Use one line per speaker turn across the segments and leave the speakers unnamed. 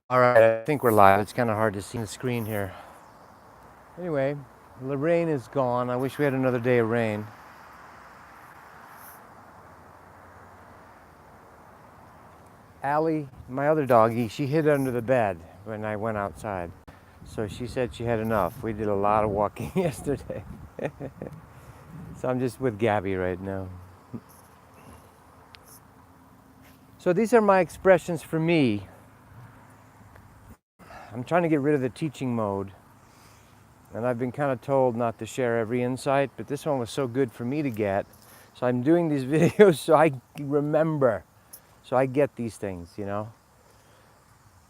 All right, I think we're live. It's kind of hard to see the screen here. Anyway, the rain is gone. I wish we had another day of rain. Allie, my other doggie, she hid under the bed when I went outside. So she said she had enough. We did a lot of walking yesterday. So I'm just with Gabby right now. So these are my expressions for me. I'm trying to get rid of the teaching mode. And I've been kind of told not to share every insight, but this one was so good for me to get. So I'm doing these videos so I remember, so I get these things, you know.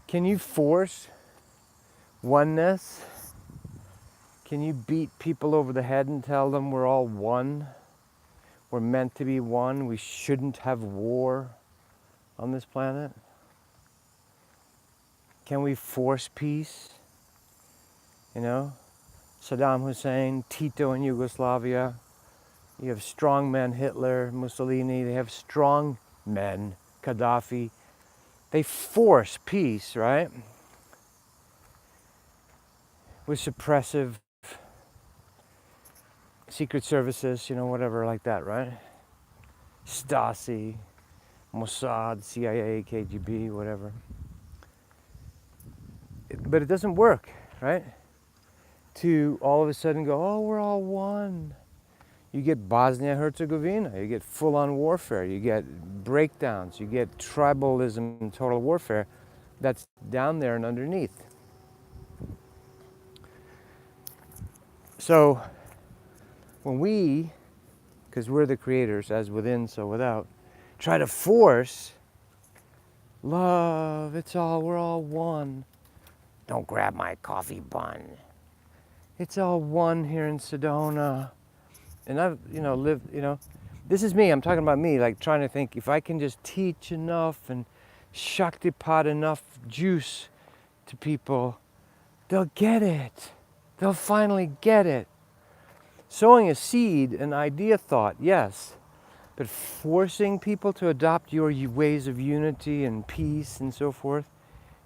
Can you force oneness? Can you beat people over the head and tell them we're all one? We're meant to be one. We shouldn't have war on this planet. Can we force peace? You know, Saddam Hussein, Tito in Yugoslavia. You have strong men, Hitler, Mussolini. They have strong men, Gaddafi. They force peace, right? With suppressive secret services, you know, whatever like that, right? Stasi, Mossad, CIA, KGB, whatever. But it doesn't work, right? To all of a sudden go, oh, we're all one. You get Bosnia-Herzegovina, you get full-on warfare, you get breakdowns, you get tribalism and total warfare that's down there and underneath. So when we, because we're the creators, as within, so without, try to force love, we're all one. Don't grab my coffee bun. It's all one here in Sedona. And I've, lived, this is me, I'm talking about me, like trying to think if I can just teach enough and Shaktipat enough juice to people, they'll get it. They'll finally get it. Sowing a seed, an idea thought, yes. But forcing people to adopt your ways of unity and peace and so forth,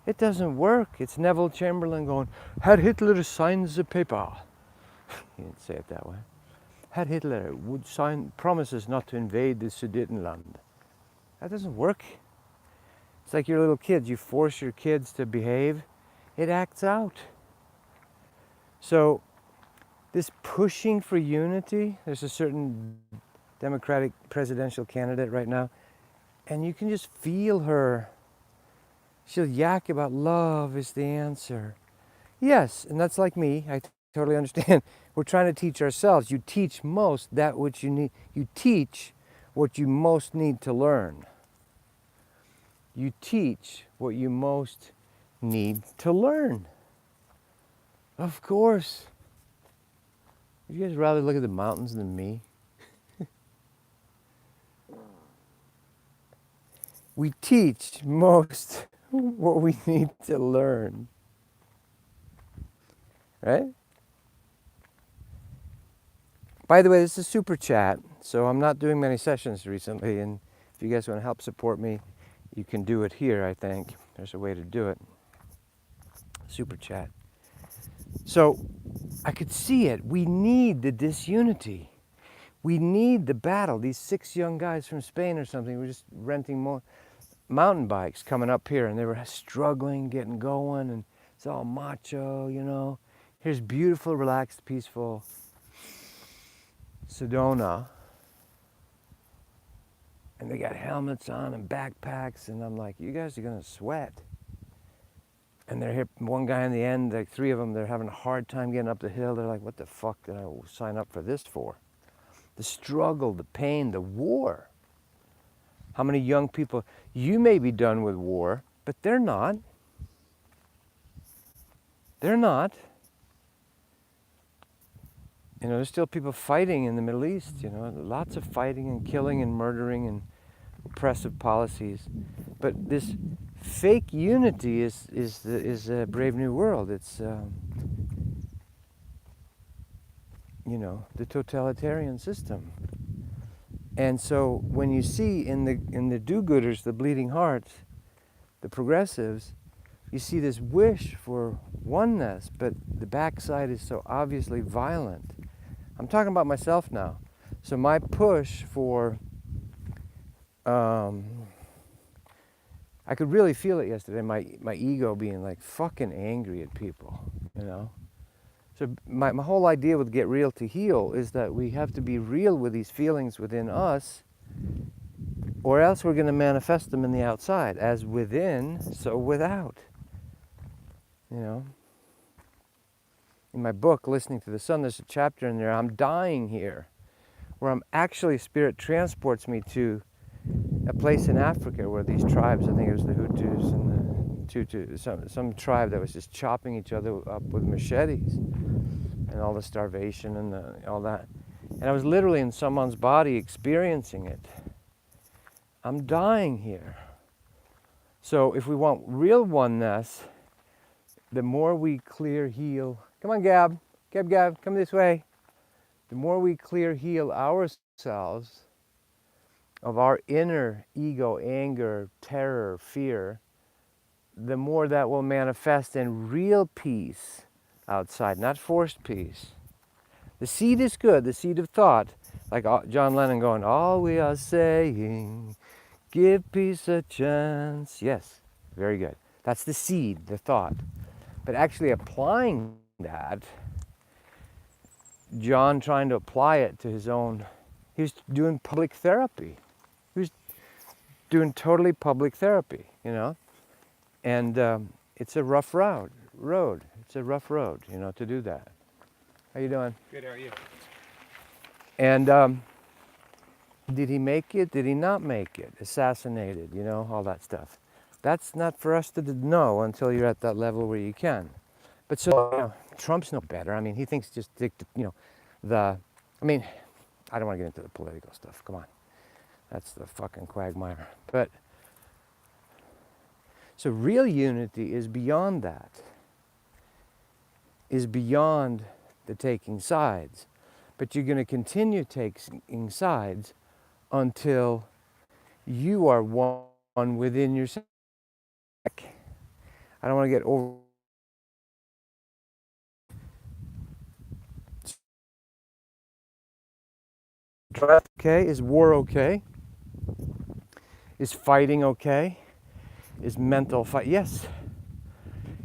it doesn't work. It's Neville Chamberlain going, had Hitler signed the paper. He didn't say it that way. Had Hitler would sign promises not to invade the Sudetenland. That doesn't work. It's like your little kids. You force your kids to behave, it acts out. So this pushing for unity, there's a certain Democratic presidential candidate right now, and you can just feel her. She'll yak about love is the answer. Yes, and that's like me. I totally understand. We're trying to teach ourselves. You teach most that which you need. You teach what you most need to learn. You teach what you most need to learn. Of course. Would you guys rather look at the mountains than me? We teach most what we need to learn. Right? By the way, this is super chat, so I'm not doing many sessions recently, and if you guys want to help support me, you can do it here, I think. There's a way to do it. Super chat. So I could see it. We need the disunity. We need the battle. These 6 young guys from Spain or something were just renting more mountain bikes coming up here, and they were struggling, getting going, and it's all macho, you know. Here's beautiful, relaxed, peaceful Sedona, and they got helmets on and backpacks, and I'm like, you guys are gonna sweat. And they're here, one guy in the end, like 3 of them, they're having a hard time getting up the hill. They're like, what the fuck did I sign up for this for? The struggle, the pain, the war. How many young people, you may be done with war, but they're not. They're not. You know, there's still people fighting in the Middle East, you know, lots of fighting and killing and murdering and oppressive policies. But this fake unity is a brave new world. It's, the totalitarian system. And so when you see in the do-gooders, the bleeding hearts, the progressives, you see this wish for oneness, but the backside is so obviously violent. I'm talking about myself now. So my push for, I could really feel it yesterday, my ego being like fucking angry at people, you know? So my whole idea with Get Real to Heal is that we have to be real with these feelings within us, or else we're going to manifest them in the outside, as within, so without, you know? In my book, Listening to the Sun, there's a chapter in there, I'm dying here, where actually spirit transports me to a place in Africa where these tribes, I think it was the Hutus and the Tutus, some tribe that was just chopping each other up with machetes, and all the starvation and all that. And I was literally in someone's body experiencing it. I'm dying here. So if we want real oneness, the more we clear, heal. Come on, Gab, come this way. The more we clear, heal ourselves of our inner ego, anger, terror, fear, the more that will manifest in real peace outside, not forced peace. The seed is good, the seed of thought, like John Lennon going, all we are saying, give peace a chance. Yes, very good. That's the seed, the thought. But actually applying that, John trying to apply it to his own, he was doing public therapy. He was doing totally public therapy, you know? And it's a rough road. It's a rough road, you know, to do that. How you doing?
Good, how are you?
And did he make it? Did he not make it? Assassinated, you know, all that stuff. That's not for us to know until you're at that level where you can. But so, you know, Trump's no better. I mean, he thinks just, you know, I mean, I don't want to get into the political stuff. Come on. That's the fucking quagmire. But, so real unity is beyond that. Is beyond the taking sides. But you're going to continue taking sides until you are one within yourself. I don't want to get over. Okay? Is war okay? Is fighting okay? Is mental fight? Yes.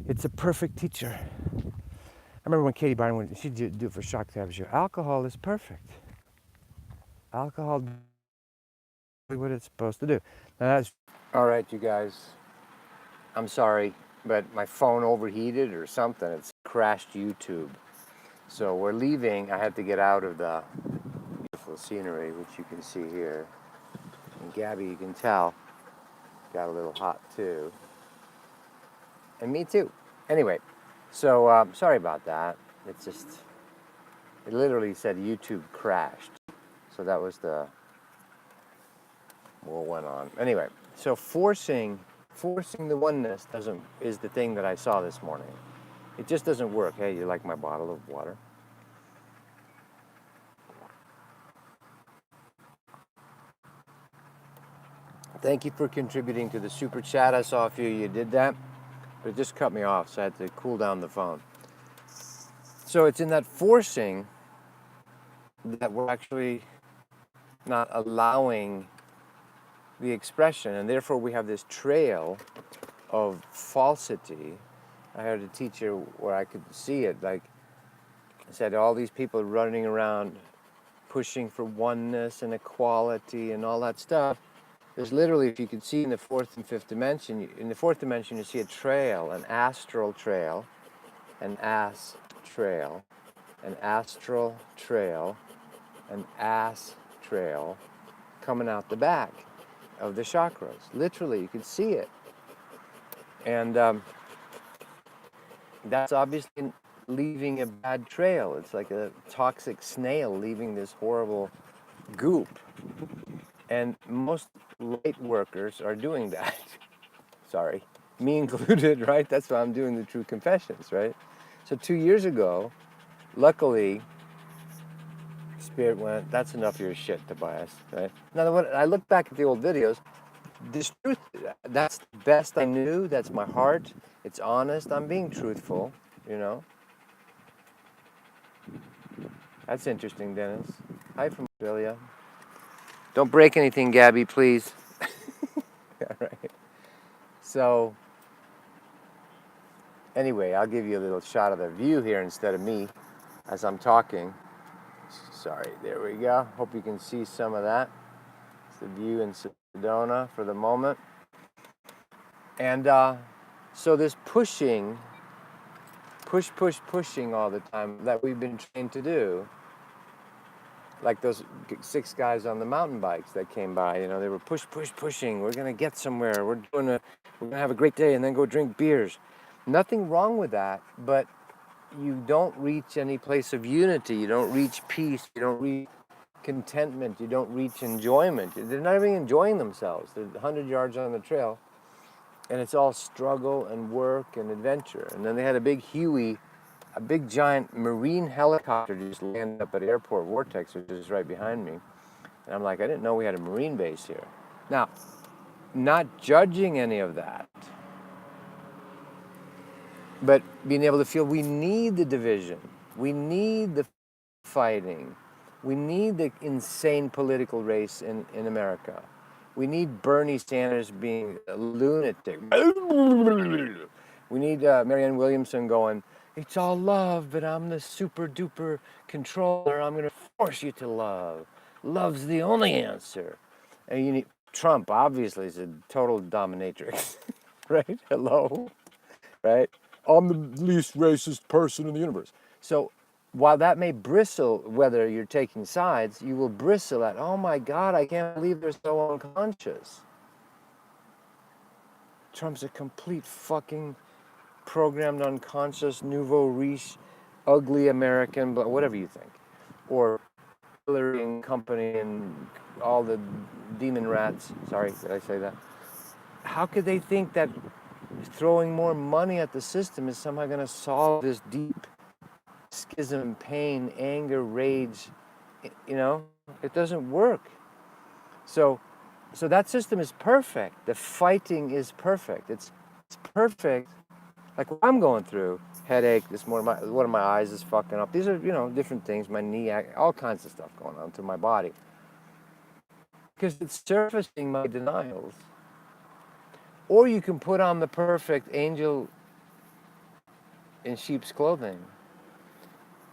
It's a perfect teacher. I remember when Katie Byron went, she'd do it for shock therapy. Alcohol is perfect. Alcohol is what it's supposed to do. Now that's all right, you guys. I'm sorry, but my phone overheated or something. It's crashed YouTube. So we're leaving. I had to get out of the beautiful scenery, which you can see here. And Gabby, you can tell, got a little hot too. And me too. Anyway, so sorry about that. It's just, it literally said YouTube crashed. So that was what went on. Anyway, so forcing the oneness is the thing that I saw this morning. It just doesn't work. Hey, you like my bottle of water? Thank you for contributing to the super chat. I saw a few of you did that, but it just cut me off, so I had to cool down the phone. So it's in that forcing that we're actually not allowing the expression, and therefore we have this trail of falsity. I heard a teacher where I could see it, like I said, all these people running around pushing for oneness and equality and all that stuff. There's literally, if you could see in the fourth and fifth dimension, in the fourth dimension you see a trail, an astral trail, an ass trail, an astral trail, an ass trail coming out the back of the chakras. Literally, you can see it. And that's obviously leaving a bad trail. It's like a toxic snail leaving this horrible goop. And most light workers are doing that. Sorry, me included, right? That's why I'm doing the True Confessions, right? So 2 years ago, luckily, Spirit went, that's enough of your shit, Tobias, right? Now, when I look back at the old videos, this truth, that's the best I knew. That's my heart. It's honest. I'm being truthful, you know. That's interesting, Dennis. Hi from Australia. Don't break anything, Gabby, please. All right. So, anyway, I'll give you a little shot of the view here instead of me as I'm talking. Sorry, there we go. Hope you can see some of that. It's the view in Sedona for the moment. And so this pushing all the time that we've been trained to do, like those 6 guys on the mountain bikes that came by, you know, they were pushing. We're gonna get somewhere. We're gonna have a great day and then go drink beers. Nothing wrong with that, but you don't reach any place of unity. You don't reach peace. You don't reach contentment. You don't reach enjoyment. They're not even enjoying themselves. They're 100 yards on the trail, and it's all struggle and work and adventure. And then they had a big Huey, a big giant marine helicopter just landed up at Airport Vortex, which is right behind me. And I'm like, I didn't know we had a marine base here. Now, not judging any of that, but being able to feel we need the division. We need the fighting. We need the insane political race in America. We need Bernie Sanders being a lunatic. We need Marianne Williamson going, it's all love, but I'm the super duper controller. I'm going to force you to love. Love's the only answer. And you need Trump, obviously, is a total dominatrix, right? Hello, right? I'm the least racist person in the universe. So while that may bristle, whether you're taking sides, you will bristle at, oh my God, I can't believe they're so unconscious. Trump's a complete fucking programmed unconscious, nouveau riche, ugly American, but whatever you think. Or Hillary and company and all the demon rats. Sorry, did I say that? How could they think that throwing more money at the system is somehow going to solve this deep schism, pain, anger, rage? You know, it doesn't work. So that system is perfect. The fighting is perfect. It's perfect. Like what I'm going through, headache this morning, one of my eyes is fucking up. These are, you know, different things, my knee, all kinds of stuff going on through my body. Because it's surfacing my denials. Or you can put on the perfect angel in sheep's clothing.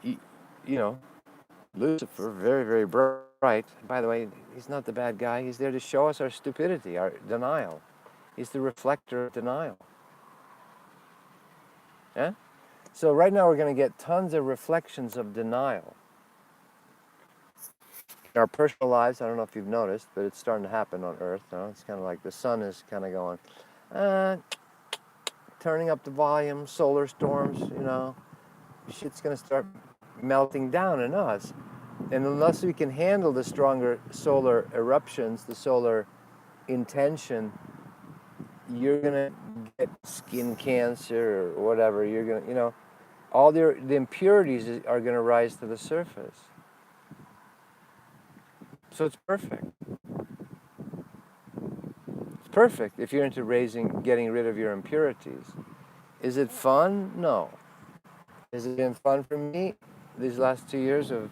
You know, Lucifer, very, very bright. By the way, he's not the bad guy. He's there to show us our stupidity, our denial. He's the reflector of denial. Yeah? So right now we're going to get tons of reflections of denial. In our personal lives, I don't know if you've noticed, but it's starting to happen on Earth. You know? It's kind of like the sun is kind of going, turning up the volume, solar storms, you know. Shit's going to start melting down in us. And unless we can handle the stronger solar eruptions, the solar intention, you're going to get skin cancer or whatever. You're going to, you know, all the impurities are going to rise to the surface. So it's perfect. It's perfect if you're into getting rid of your impurities. Is it fun? No. Has it been fun for me these last 2 years of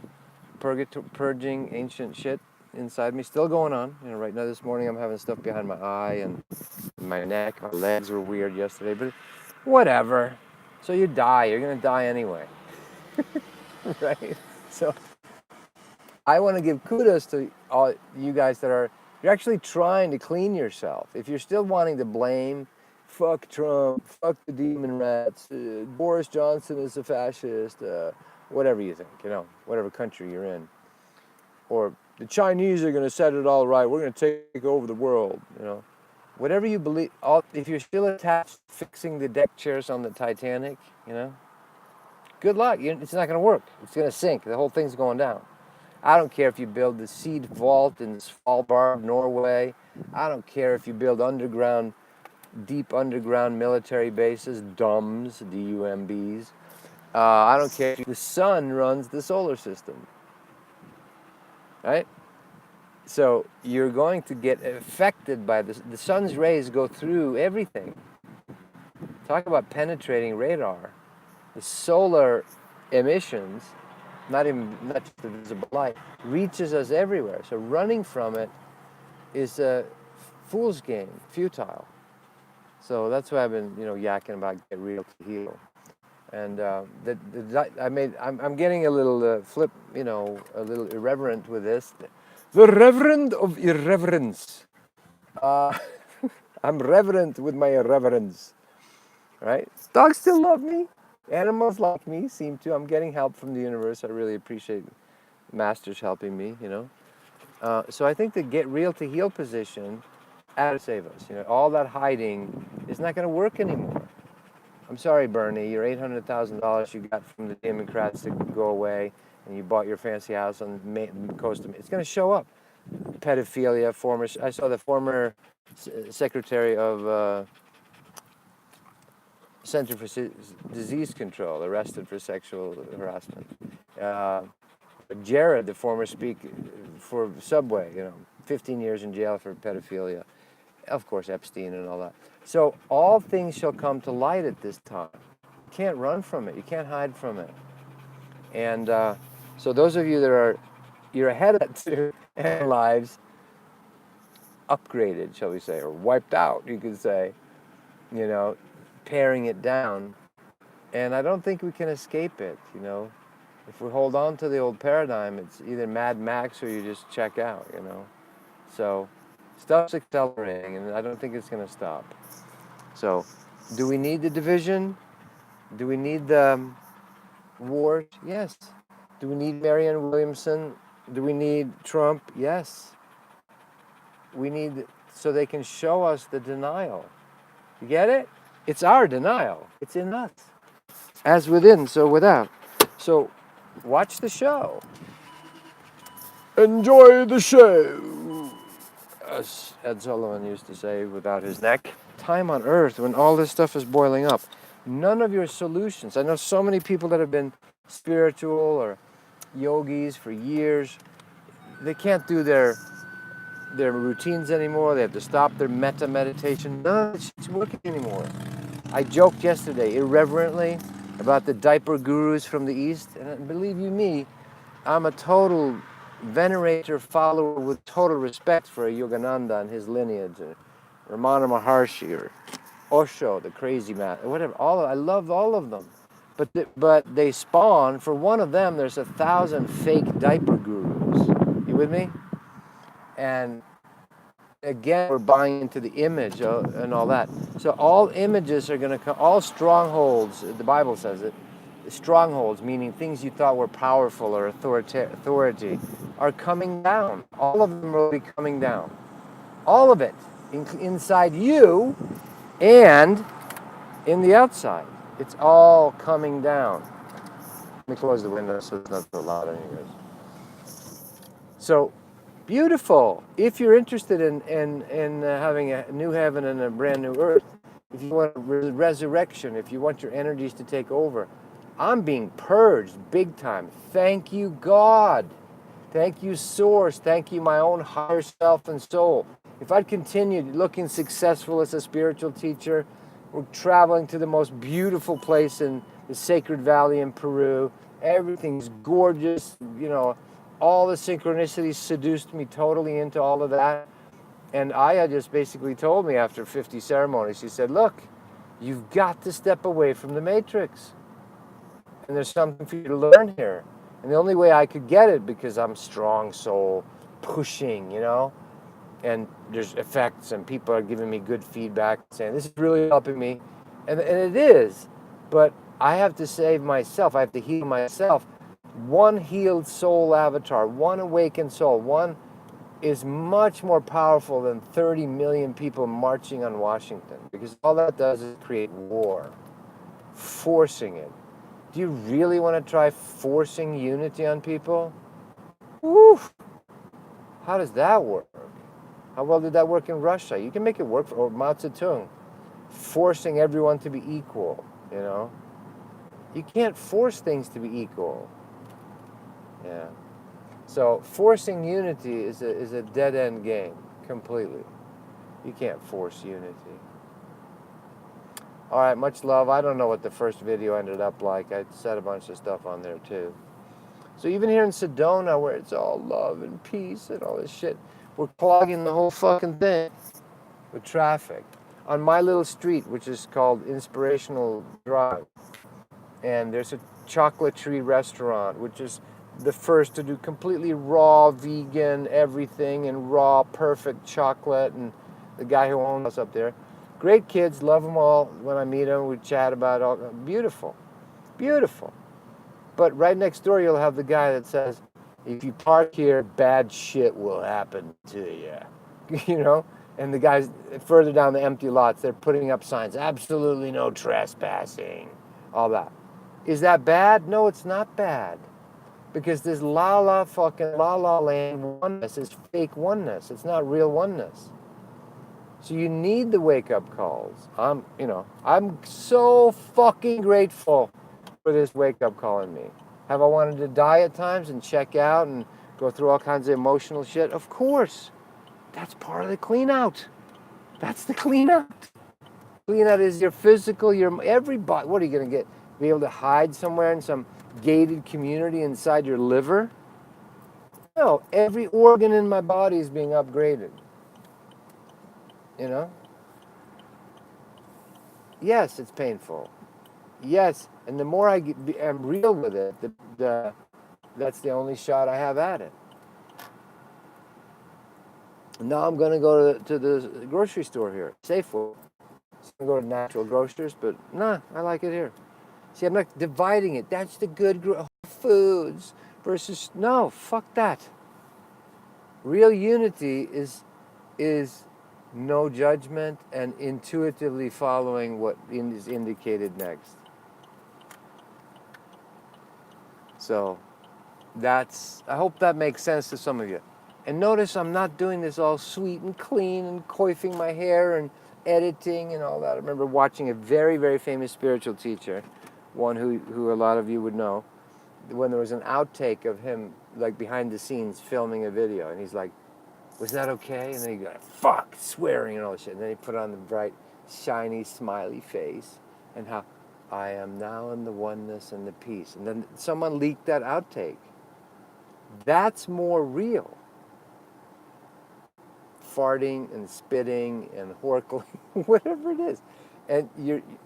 purging ancient shit inside me? Still going on. You know, right now this morning I'm having stuff behind my eye and my neck. My legs were weird yesterday, but whatever. So you die. You're going to die anyway. Right? So I want to give kudos to all you guys that you're actually trying to clean yourself. If you're still wanting to blame, fuck Trump, fuck the demon rats, Boris Johnson is a fascist, whatever you think, you know, whatever country you're in. Or the Chinese are going to set it all right, we're going to take over the world, you know. Whatever you believe, if you're still attached to fixing the deck chairs on the Titanic, you know, good luck. It's not going to work. It's going to sink. The whole thing's going down. I don't care if you build the seed vault in Svalbard, Norway. I don't care if you build deep underground military bases, DUMBs, D-U-M-Bs. I don't care if the sun runs the solar system. Right? So you're going to get affected by this. The sun's rays go through everything. Talk about penetrating radar. The solar emissions, not just the visible light, reaches us everywhere. So running from it is a fool's game, futile. So that's why I've been, yakking about get real to heal. And I'm getting a little flip, a little irreverent with this. The Reverend of Irreverence. I'm reverent with my irreverence, right? Dogs still love me. Animals like me seem to. I'm getting help from the universe. I really appreciate masters helping me, So I think the get real to heal position to save us. All that hiding is not going to work anymore. I'm sorry, Bernie, your $800,000 you got from the Democrats to go away, and you bought your fancy house on the coast of, it's going to show up. Pedophilia, I saw the former secretary of Center for Disease Control arrested for sexual harassment. Jared, the former speaker for Subway, 15 years in jail for pedophilia. Of course, Epstein and all that. So all things shall come to light at this time. You can't run from it. You can't hide from it. And so those of you that you're ahead of two lives, upgraded, shall we say, or wiped out, you could say, paring it down. And I don't think we can escape it, If we hold on to the old paradigm, it's either Mad Max or you just check out, So stuff's accelerating, and I don't think it's going to stop. So, do we need the division? Do we need the wars? Yes. Do we need Marianne Williamson? Do we need Trump? Yes. We need, so they can show us the denial. You get it? It's our denial. It's in us. As within, so without. So, watch the show. Enjoy the show, as Ed Sullivan used to say without his neck. Time on earth when all this stuff is boiling up. None of your solutions. I know so many people that have been spiritual or yogis for years. They can't do their routines anymore. They have to stop their metta meditation. None of it's working anymore. I joked yesterday irreverently about the diaper gurus from the East, and believe you me, I'm a total venerator, follower with total respect for Yogananda and his lineage, or Ramana Maharshi, or Osho, the crazy man, whatever. I love all of them, but they spawn. For one of them, there's 1,000 fake diaper gurus. You with me? And again, we're buying into the image and all that. So all images are going to come. All strongholds. The Bible says it. Strongholds, meaning things you thought were powerful or authority, are coming down. All of them will be coming down. All of it, inside you and in the outside. It's all coming down. Let me close the window so it's not so loud anyways. So, beautiful. If you're interested in having a new heaven and a brand new earth, if you want resurrection, if you want your energies to take over, I'm being purged big time. Thank you, God. Thank you, Source. Thank you, my own higher self and soul. If I'd continued looking successful as a spiritual teacher, we're traveling to the most beautiful place in the Sacred Valley in Peru. Everything's gorgeous. All the synchronicities seduced me totally into all of that. And Aya just basically told me after 50 ceremonies, she said, look, you've got to step away from the matrix. And there's something for you to learn here. And the only way I could get it, because I'm strong soul, pushing, and there's effects and people are giving me good feedback saying, this is really helping me. And it is, but I have to save myself. I have to heal myself. One healed soul avatar, one awakened soul, one is much more powerful than 30 million people marching on Washington, because all that does is create war, forcing it. Do you really want to try forcing unity on people? Woo! How does that work? How well did that work in Russia? You can make it work for Mao Zedong, forcing everyone to be equal, You can't force things to be equal. Yeah. So forcing unity is a dead-end game, completely. You can't force unity. All right, much love. I don't know what the first video ended up like. I said a bunch of stuff on there too. So even here in Sedona, where it's all love and peace and all this shit, we're clogging the whole fucking thing with traffic. On my little street, which is called Inspirational Drive, and there's a chocolate tree restaurant, which is the first to do completely raw vegan everything and raw perfect chocolate, and the guy who owns us up there, great kids, love them all. When I meet them, we chat about all. Beautiful, beautiful. But right next door, you'll have the guy that says, if you park here, bad shit will happen to you. You know? And the guys further down the empty lots, they're putting up signs, absolutely no trespassing, all that. Is that bad? No, it's not bad. Because this fucking la land oneness is fake oneness. It's not real oneness. So you need the wake-up calls. I'm so fucking grateful for this wake-up call in me. Have I wanted to die at times and check out and go through all kinds of emotional shit? Of course. That's part of the clean out. That's the clean out. Clean out is your physical, your everybody. What are you going to get? Be able to hide somewhere in some gated community inside your liver? No, every organ in my body is being upgraded. You know? Yes, it's painful. Yes, and the more I'm real with it, that's the only shot I have at it. Now I'm going to go to the grocery store here, Safeway. I'm going to go to Natural Grocers, but nah, I like it here. See, I'm not dividing it. That's the good foods versus, no, fuck that. Real unity is no judgment and intuitively following what is indicated next. So I hope that makes sense to some of you. And notice I'm not doing this all sweet and clean and coiffing my hair and editing and all that. I remember watching a very, very famous spiritual teacher, one who a lot of you would know, when there was an outtake of him, like behind the scenes, filming a video. And he's like, was that okay? And then he got, fuck, swearing and all this shit. And then he put on the bright, shiny, smiley face and how I am now in the oneness and the peace. And then someone leaked that outtake. That's more real. Farting and spitting and horkling, whatever it is. And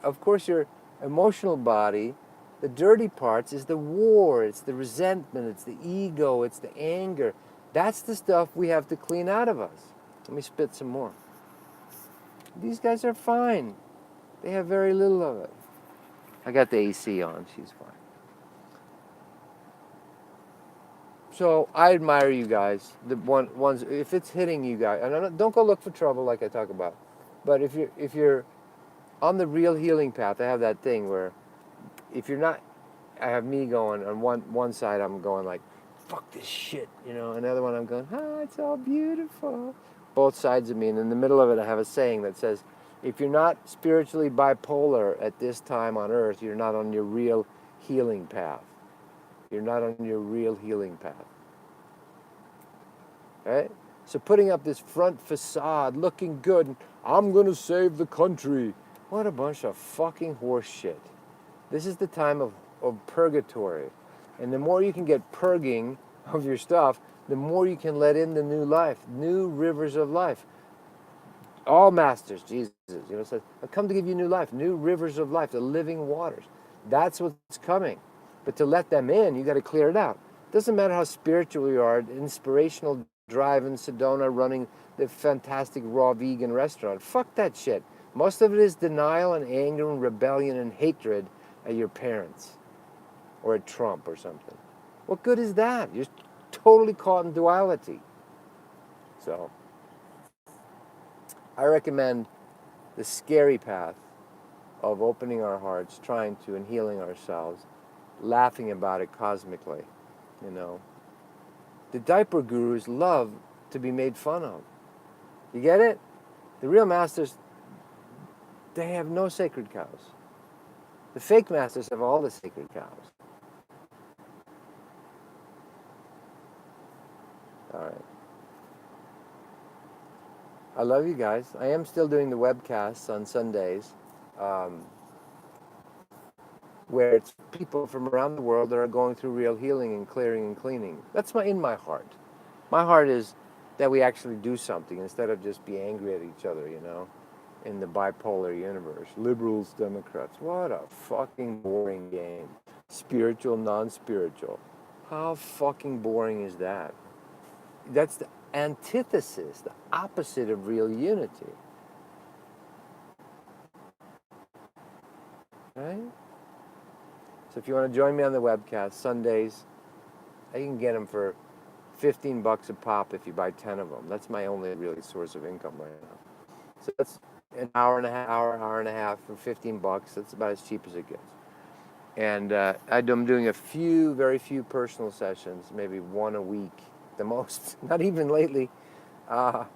of course, your emotional body, the dirty parts is the war, it's the resentment, it's the ego, it's the anger. That's the stuff we have to clean out of us. Let me spit some more. These guys are fine. They have very little of it. I got the AC on, she's fine. So I admire you guys, the ones, if it's hitting you guys, and don't go look for trouble like I talk about, but if you're on the real healing path, I have that thing where if you're not, I have me going on one side, I'm going like, fuck this shit, another one I'm going, it's all beautiful. Both sides of me, and in the middle of it I have a saying that says, if you're not spiritually bipolar at this time on earth, you're not on your real healing path. You're not on your real healing path. Right? So putting up this front facade, looking good, I'm going to save the country. What a bunch of fucking horse shit. This is the time of purgatory. And the more you can get purging of your stuff, the more you can let in the new life, new rivers of life. All masters, Jesus, says, I've come to give you new life, new rivers of life, the living waters. That's what's coming. But to let them in, you got to clear it out. Doesn't matter how spiritual you are, Inspirational Drive in Sedona running the fantastic raw vegan restaurant. Fuck that shit. Most of it is denial and anger and rebellion and hatred at your parents or at Trump or something. What good is that? You're totally caught in duality. So I recommend the scary path of opening our hearts, trying to, and healing ourselves, laughing about it cosmically, The diaper gurus love to be made fun of. You get it? The real masters, they have no sacred cows. The fake masters have all the sacred cows. All right. I love you guys. I am still doing the webcasts on Sundays, um, where it's people from around the world that are going through real healing and clearing and cleaning. That's in my heart. My heart is that we actually do something instead of just be angry at each other, in the bipolar universe. Liberals, Democrats. What a fucking boring game. Spiritual, non-spiritual. How fucking boring is that? That's the antithesis, the opposite of real unity. Right? So if you want to join me on the webcast, Sundays, I can get them for $15 a pop if you buy 10 of them. That's my only really source of income right now. So that's an hour and a half for $15. That's about as cheap as it gets. And I'm doing very few personal sessions, maybe one a week, the most. Not even lately. So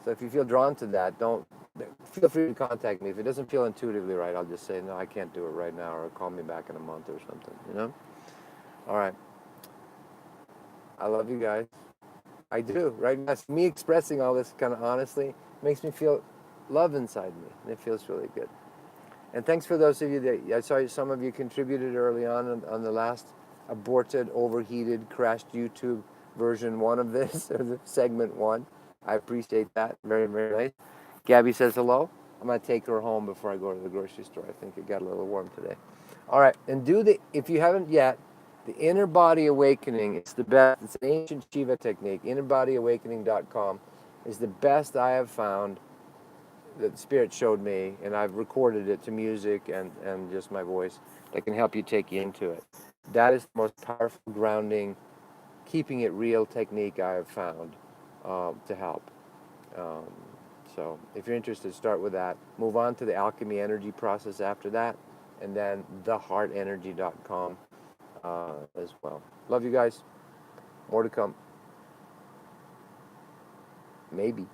if you feel drawn to that, feel free to contact me. If it doesn't feel intuitively right, I'll just say, no, I can't do it right now, or call me back in a month or something, All right. I love you guys. I do, right? That's me expressing all this kind of honestly makes me feel love inside me, and it feels really good. And thanks for those of you that I saw some of you contributed early on the last aborted, overheated, crashed YouTube version 1 of this, or the segment 1. I appreciate that. Very, very nice. Gabby says hello. I'm going to take her home before I go to the grocery store. I think it got a little warm today. All right. And if you haven't yet, the Inner Body Awakening, it's the best. It's an ancient Shiva technique. InnerBodyAwakening.com is the best I have found that the Spirit showed me, and I've recorded it to music and just my voice that can help you take you into it. That is the most powerful, grounding, keeping it real technique I have found to help. So if you're interested, start with that. Move on to the alchemy energy process after that, and then theheartenergy.com as well. Love you guys. More to come. Maybe.